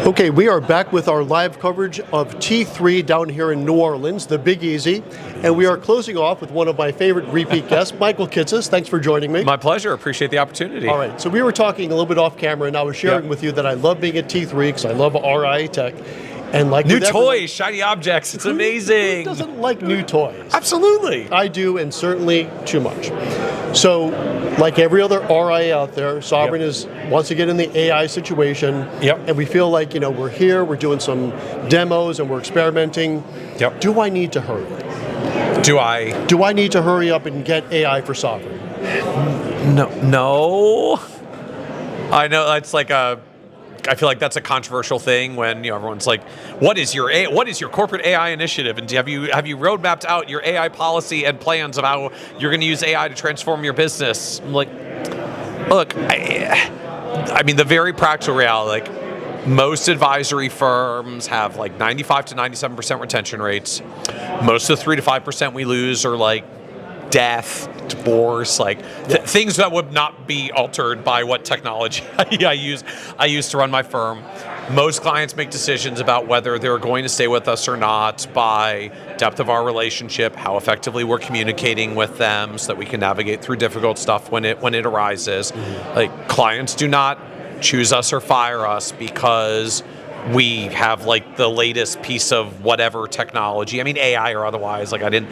Okay, we are back with our live coverage of T3 down here in New Orleans, the Big Easy, and we are closing off with one of my favorite repeat guests, Michael Kitces. Thanks for joining me. My pleasure. Appreciate the opportunity. All right, so we were talking a little bit off camera, and I was sharing with you that I love being at T3 because I love RIA tech. And like new toys, shiny objects, it's amazing. Who doesn't like new toys? Absolutely. I do, and certainly too much. So, like every other RIA out there, Sovereign is once again in the AI situation. And we feel like, we're here, we're doing some demos, and we're experimenting. Do I need to hurry? Do I? Do I need to hurry up and get AI for Sovereign? No. I know that's like I feel like that's a controversial thing when everyone's like, "What is your corporate AI initiative?" And have you roadmapped out your AI policy and plans of how you're going to use AI to transform your business? I'm like, look, I mean, the very practical reality, like most advisory firms have like 95 to 97% retention rates. Most of the 3 to 5% we lose are like death, divorce, like things that would not be altered by what technology I use to run my firm. Most clients make decisions about whether they're going to stay with us or not by depth of our relationship, how effectively we're communicating with them so that we can navigate through difficult stuff when it arises. Like, clients do not choose us or fire us because we have like the latest piece of whatever technology. I mean, AI or otherwise. Like I didn't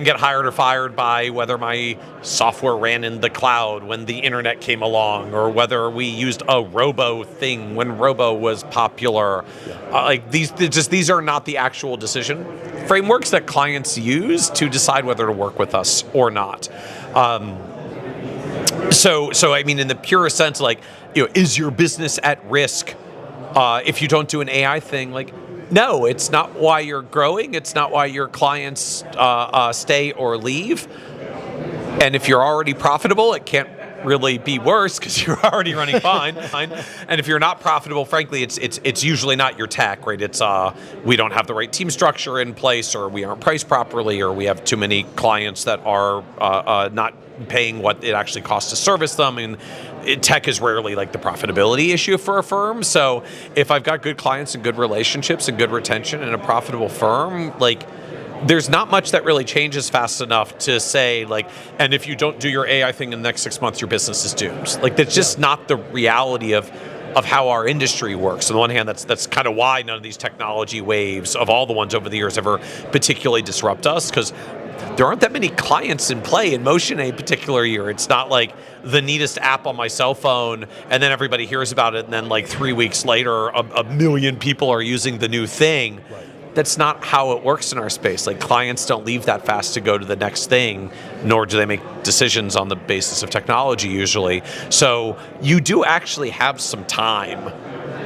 get hired or fired by whether my software ran in the cloud when the internet came along, or whether we used a robo thing when robo was popular. Like these are not the actual decision frameworks that clients use to decide whether to work with us or not. So I mean, in the purest sense, like, is your business at risk if you don't do an AI thing? Like, no, it's not why you're growing. It's not why your clients stay or leave. And if you're already profitable, it can't really be worse because you're already running fine. And if you're not profitable, frankly, it's usually not your tech, right? It's we don't have the right team structure in place, or we aren't priced properly, or we have too many clients that are not paying what it actually costs to service them. And tech is rarely like the profitability issue for a firm. So if I've got good clients and good relationships and good retention and a profitable firm, like, there's not much that really changes fast enough to say, like, and if you don't do your AI thing in the next 6 months, your business is doomed. Like, that's just not the reality of how our industry works. On the one hand, that's kind of why none of these technology waves of all the ones over the years ever particularly disrupt us, because there aren't that many clients in play in motion a particular year. It's not like the neatest app on my cell phone and then everybody hears about it and then like 3 weeks later a million people are using the new thing. That's not how it works in our space. Like, clients don't leave that fast to go to the next thing, nor do they make decisions on the basis of technology usually. So you do actually have some time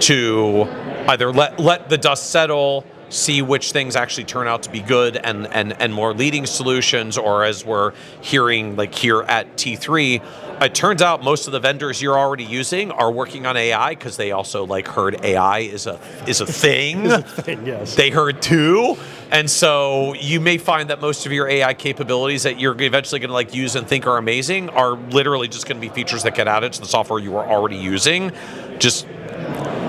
to either let the dust settle, see which things actually turn out to be good and more leading solutions, or as we're hearing like here at T3, it turns out most of the vendors you're already using are working on AI because they also like heard AI is a thing. Yes. They heard too. And so you may find that most of your AI capabilities that you're eventually going to like use and think are amazing are literally just going to be features that get added to the software you are already using. Just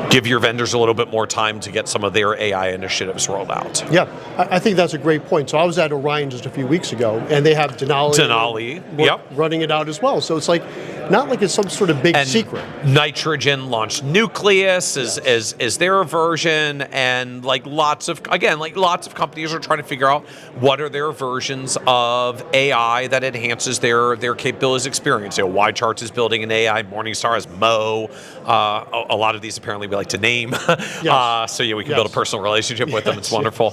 give your vendors a little bit more time to get some of their AI initiatives rolled out. Yeah, I think that's a great point. So I was at Orion just a few weeks ago, and they have Denali running it out as well. So it's like, not like it's some sort of big secret. Nitrogen launched Nucleus is their version, and like lots of companies are trying to figure out what are their versions of AI that enhances their capabilities experience. YCharts is building an AI, Morningstar has Mo. A lot of these apparently we like to name. So we can build a personal relationship with them. It's wonderful.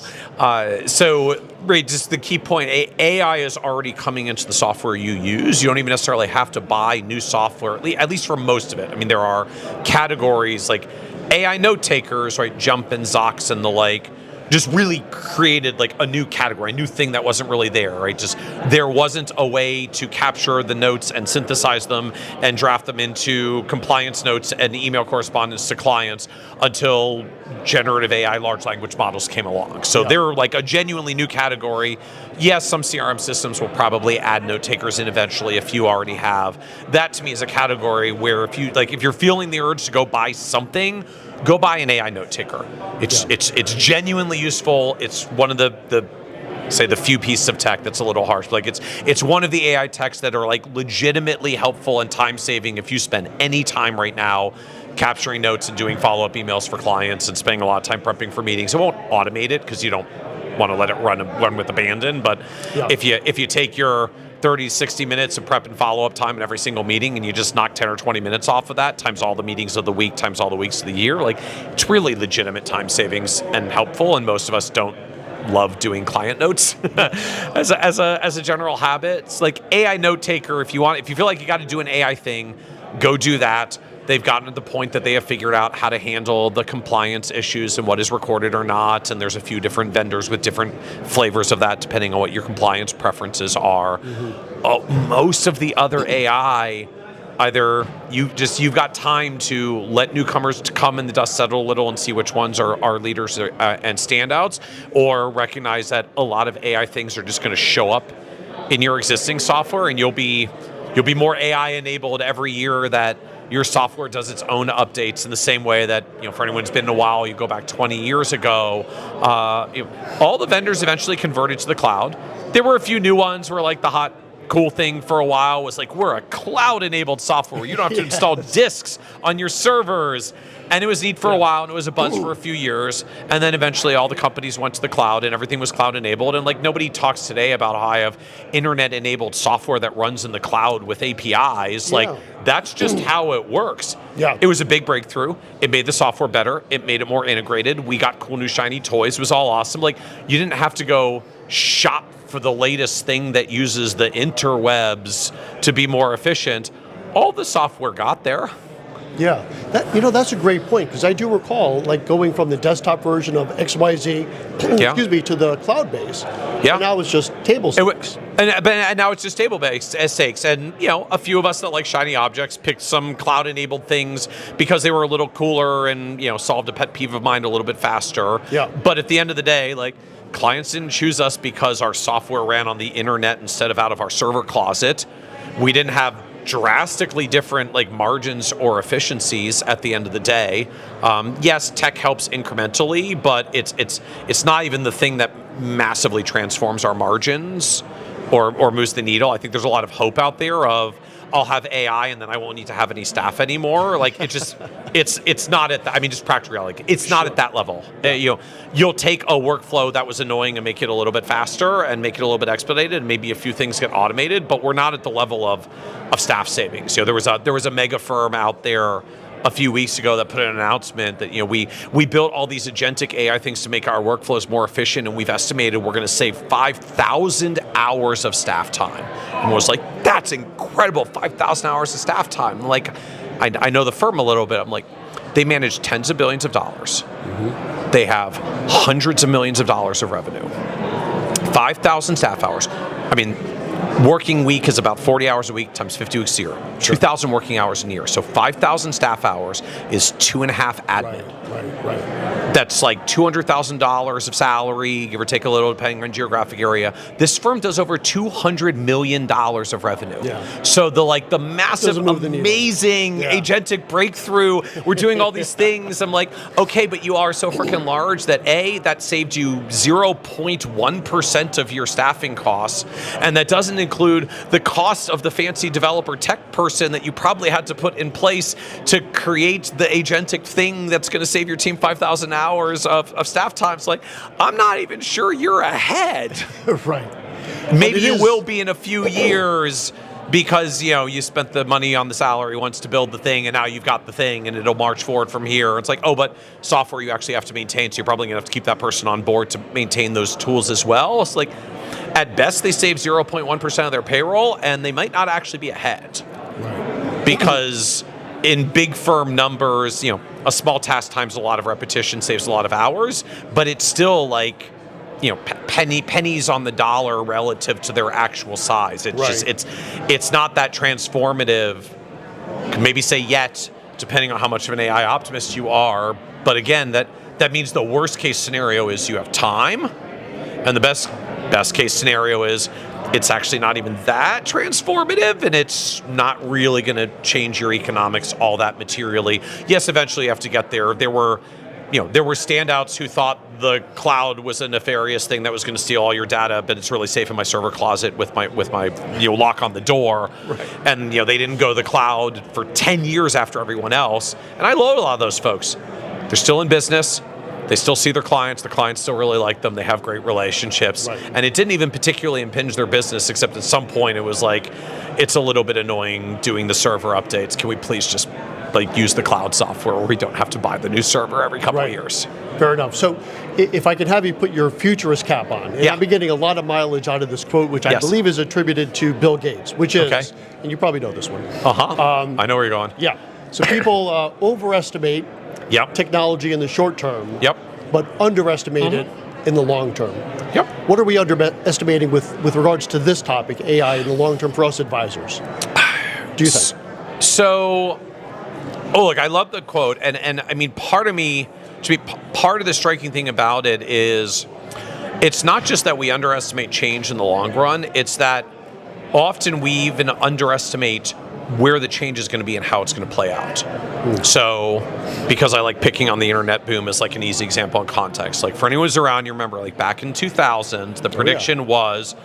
So Ray, just the key point, AI is already coming into the software you use. You don't even necessarily have to buy new software, at least for most of it. I mean, there are categories like AI note takers, right? Jump and Zox and the like. just really created like a new category, a new thing that wasn't really there, right? Just there wasn't a way to capture the notes and synthesize them and draft them into compliance notes and email correspondence to clients until generative AI large language models came along. So they're like a genuinely new category. Yes, some CRM systems will probably add note takers in eventually, a few already have. That to me is a category where if you're feeling the urge to go buy something, go buy an AI note taker. It's genuinely useful. It's one of the few pieces of tech that's a little harsh. Like it's one of the AI techs that are like legitimately helpful and time saving if you spend any time right now capturing notes and doing follow-up emails for clients and spending a lot of time prepping for meetings. It won't automate it because you don't want to let it run with abandon. But if you take your 30, 60 minutes of prep and follow-up time in every single meeting and you just knock 10 or 20 minutes off of that, times all the meetings of the week, times all the weeks of the year, like it's really legitimate time savings and helpful. And most of us don't love doing client notes as a general habit. It's like AI note taker. If you feel like you got to do an AI thing, go do that. They've gotten to the point that they have figured out how to handle the compliance issues and what is recorded or not. And there's a few different vendors with different flavors of that, depending on what your compliance preferences are. Most of the other AI, either you've got time to let newcomers to come and the dust settle a little and see which ones are leaders and standouts, or recognize that a lot of AI things are just going to show up in your existing software, and you'll be more AI enabled every year that your software does its own updates, in the same way that, for anyone who's been in a while, you go back 20 years ago, all the vendors eventually converted to the cloud. There were a few new ones where like the hot cool thing for a while was like, we're a cloud-enabled software. You don't have to install disks on your servers. And it was neat for a while, and it was a buzz for a few years. And then eventually all the companies went to the cloud, and everything was cloud-enabled. And like nobody talks today about how I have internet-enabled software that runs in the cloud with APIs. Like that's just how it works. It was a big breakthrough. It made the software better. It made it more integrated. We got cool new shiny toys. It was all awesome. Like you didn't have to go shop for the latest thing that uses the interwebs to be more efficient. All the software got there. Yeah, that's a great point, because I do recall like going from the desktop version of XYZ, excuse me, to the cloud base. And now it's just table stakes. And now it's just table stakes. And a few of us that like shiny objects picked some cloud-enabled things because they were a little cooler and solved a pet peeve of mine a little bit faster. But at the end of the day, like clients didn't choose us because our software ran on the internet instead of out of our server closet. We didn't have drastically different like margins or efficiencies at the end of the day. Yes, tech helps incrementally, but it's not even the thing that massively transforms our margins or moves the needle. I think there's a lot of hope out there of I'll have AI and then I won't need to have any staff anymore. Like it's not at that. I mean, just practical reality. It's not at that level. You'll take a workflow that was annoying and make it a little bit faster and make it a little bit expedited. And maybe a few things get automated, but we're not at the level of staff savings. There was a mega firm out there a few weeks ago that put an announcement that we built all these agentic AI things to make our workflows more efficient, and we've estimated we're going to save 5,000 hours of staff time. And I was like, that's incredible, 5,000 hours of staff time. Like, I know the firm a little bit. I'm like, they manage tens of billions of dollars. They have hundreds of millions of dollars of revenue. 5,000 staff hours. I mean, working week is about 40 hours a week times 50 weeks a year. 2,000 working hours in a year. So 5,000 staff hours is 2.5 admin. Right. That's like $200,000 of salary, give or take a little, depending on geographic area. This firm does over $200 million of revenue. So the massive, amazing agentic breakthrough. We're doing all these things. I'm like, okay, but you are so freaking large that that saved you 0.1% of your staffing costs, and that doesn't include the cost of the fancy developer tech person that you probably had to put in place to create the agentic thing that's going to save your team 5,000 hours of staff time. It's like, I'm not even sure you're ahead. Right. Maybe you will be in a few years because you spent the money on the salary once to build the thing, and now you've got the thing and it'll march forward from here. It's like, oh, but software you actually have to maintain, so you're probably going to have to keep that person on board to maintain those tools as well. It's like, at best, they save 0.1% of their payroll, and they might not actually be ahead. Because in big firm numbers, a small task times a lot of repetition saves a lot of hours, but it's still like, pennies on the dollar relative to their actual size. It's just it's not that transformative. Can maybe say yet, depending on how much of an AI optimist you are. But again, that means the worst case scenario is you have time, and the best case scenario is it's actually not even that transformative, and it's not really going to change your economics all that materially. Yes, eventually you have to get there. There were standouts who thought the cloud was a nefarious thing that was going to steal all your data, but it's really safe in my server closet with my lock on the door. Right. And they didn't go to the cloud for 10 years after everyone else. And I love a lot of those folks. They're still in business. They still see their clients. The clients still really like them. They have great relationships. Right. And it didn't even particularly impinge their business, except at some point it was like, it's a little bit annoying doing the server updates. Can we please just use the cloud software where we don't have to buy the new server every couple of years? Fair enough. So if I could have you put your futurist cap on, and I've been getting a lot of mileage out of this quote, which I believe is attributed to Bill Gates, which is, and you probably know this one. I know where you're going. Yeah. So people overestimate technology in the short term, but underestimate it in the long term. What are we underestimating with regards to this topic, AI, in the long term for us advisors? Do you think? So, look, I love the quote, and I mean, part of the striking thing about it is, it's not just that we underestimate change in the long run, it's that often we even underestimate where the change is going to be and how it's going to play out. So, because I like picking on the internet boom as like an easy example in context, like for anyone who's around, you remember like back in 2000, the prediction was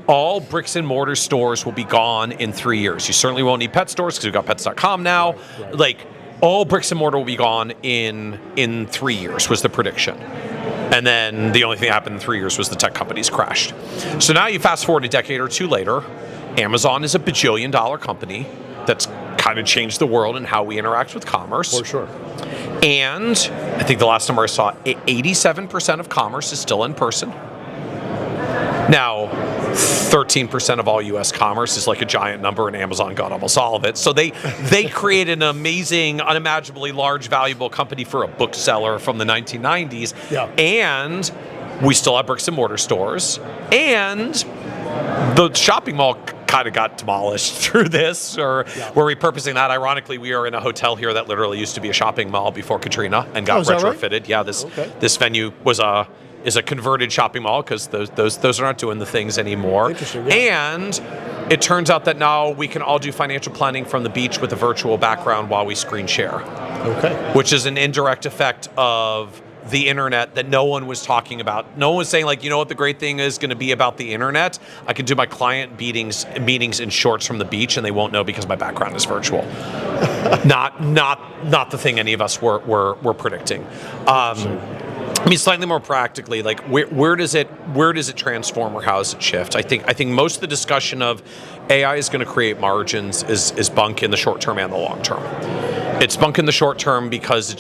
all bricks and mortar stores will be gone in 3 years. You certainly won't need pet stores because we've got pets.com now. Like all bricks and mortar will be gone in 3 years was the prediction. And then the only thing that happened in 3 years was the tech companies crashed. So now you fast forward a decade or two later, Amazon is a bajillion-dollar company that's kind of changed the world and how we interact with commerce. For sure. And I think the last number I saw, 87% of commerce is still in person. Now, 13% of all U.S. commerce is like a giant number, and Amazon got almost all of it. So they created an amazing, unimaginably large, valuable company for a bookseller from the 1990s. Yeah. And we still have bricks and mortar stores. And the shopping mall kind of got demolished through this, or we're repurposing that. Ironically, we are in a hotel here that literally used to be a shopping mall before Katrina and got retrofitted. Right? Yeah, this venue is a converted shopping mall because those are not doing the things anymore. Interesting. Yeah. And it turns out that now we can all do financial planning from the beach with a virtual background while we screen share. Okay. Which is an indirect effect of the internet that no one was talking about. No one was saying, like, you know what the great thing is going to be about the internet? I can do my client meetings in shorts from the beach, and they won't know because my background is virtual. not the thing any of us were predicting. I mean, slightly more practically, like where does it transform, or how does it shift? I think most of the discussion of AI is going to create margins is bunk in the short term and the long term. It's bunk in the short term because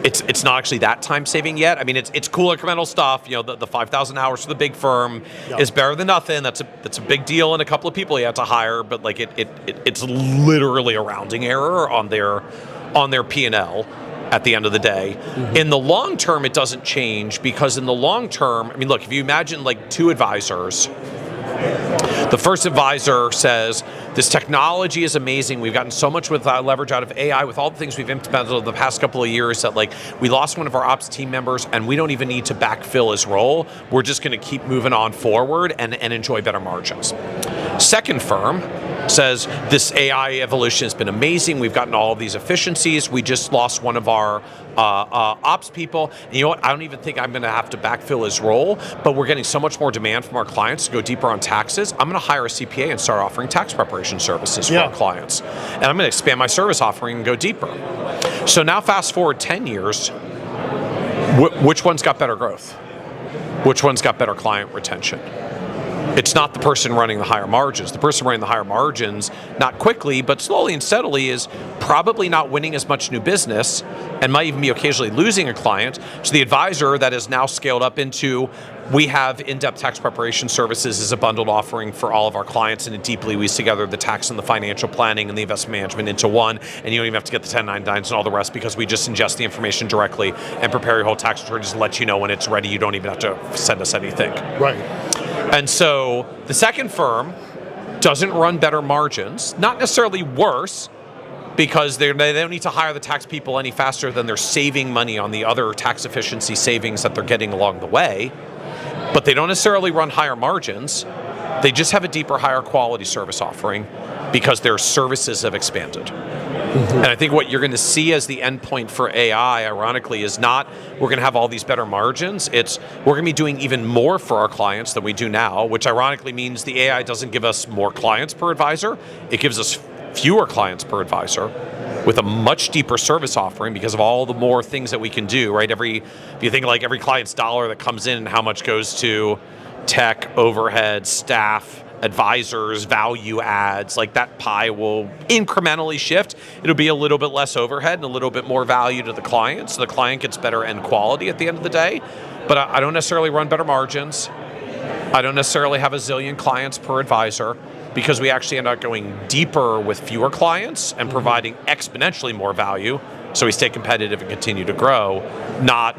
it's not actually that time saving yet. I mean, it's cool incremental stuff. You know, the 5,000 hours for the big firm is better than nothing. That's a big deal, and a couple of people you have to hire. But like it's literally a rounding error on their P&L at the end of the day. Mm-hmm. In the long term, it doesn't change, because in the long term, I mean, look, if you imagine like two advisors. The first advisor says, this technology is amazing. We've gotten so much with leverage out of AI, with all the things we've implemented over the past couple of years, that like we lost one of our ops team members and we don't even need to backfill his role. We're just going to keep moving on forward and enjoy better margins. Second firm says, this AI evolution has been amazing. We've gotten all of these efficiencies. We just lost one of our ops people. And you know what? I don't even think I'm going to have to backfill his role, but we're getting so much more demand from our clients to go deeper on taxes. I'm going to hire a CPA and start offering tax preparation services for our clients. And I'm going to expand my service offering and go deeper. So now fast forward 10 years, which one's got better growth? Which one's got better client retention? It's not the person running the higher margins. The person running the higher margins, not quickly, but slowly and steadily, is probably not winning as much new business and might even be occasionally losing a client. So the advisor that is now scaled up into, we have in-depth tax preparation services as a bundled offering for all of our clients, and it deeply weaves together the tax and the financial planning and the investment management into one, and you don't even have to get the 1099s and all the rest because we just ingest the information directly and prepare your whole tax return, just let you know when it's ready. You don't even have to send us anything. Right. And so the second firm doesn't run better margins, not necessarily worse, because they don't need to hire the tax people any faster than they're saving money on the other tax efficiency savings that they're getting along the way. But they don't necessarily run higher margins. They just have a deeper, higher quality service offering because their services have expanded. And I think what you're going to see as the endpoint for AI, ironically, is not we're going to have all these better margins. It's we're going to be doing even more for our clients than we do now, which ironically means the AI doesn't give us more clients per advisor. It gives us fewer clients per advisor with a much deeper service offering because of all the more things that we can do, right? If you think like every client's dollar that comes in, how much goes to tech, overhead, staff, advisors, value adds, like that pie will incrementally shift. It'll be a little bit less overhead and a little bit more value to the client, so the client gets better end quality at the end of the day. But I don't necessarily run better margins. I don't necessarily have a zillion clients per advisor because we actually end up going deeper with fewer clients and providing exponentially more value so we stay competitive and continue to grow, not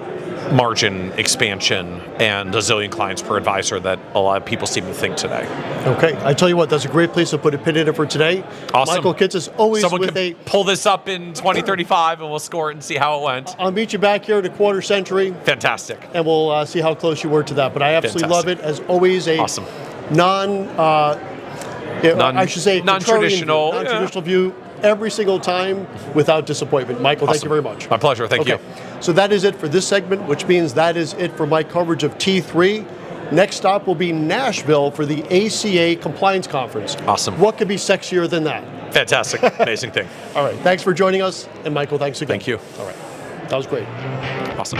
margin expansion and a zillion clients per advisor that a lot of people seem to think today. Okay, I tell you what, that's a great place to put a pin in it for today. Awesome. Michael Kitces always Someone with can pull this up in 2035 and we'll score it and see how it went. I'll meet you back here at a quarter century. Fantastic. And we'll see how close you were to that. But I absolutely love it. As always, a awesome. non-traditional view every single time without disappointment. Michael, thank you very much. My pleasure. Thank you. So that is it for this segment, which means that is it for my coverage of T3. Next stop will be Nashville for the ACA Compliance Conference. Awesome. What could be sexier than that? Fantastic. Amazing thing. All right. Thanks for joining us. And Michael, thanks again. Thank you. All right. That was great. Awesome.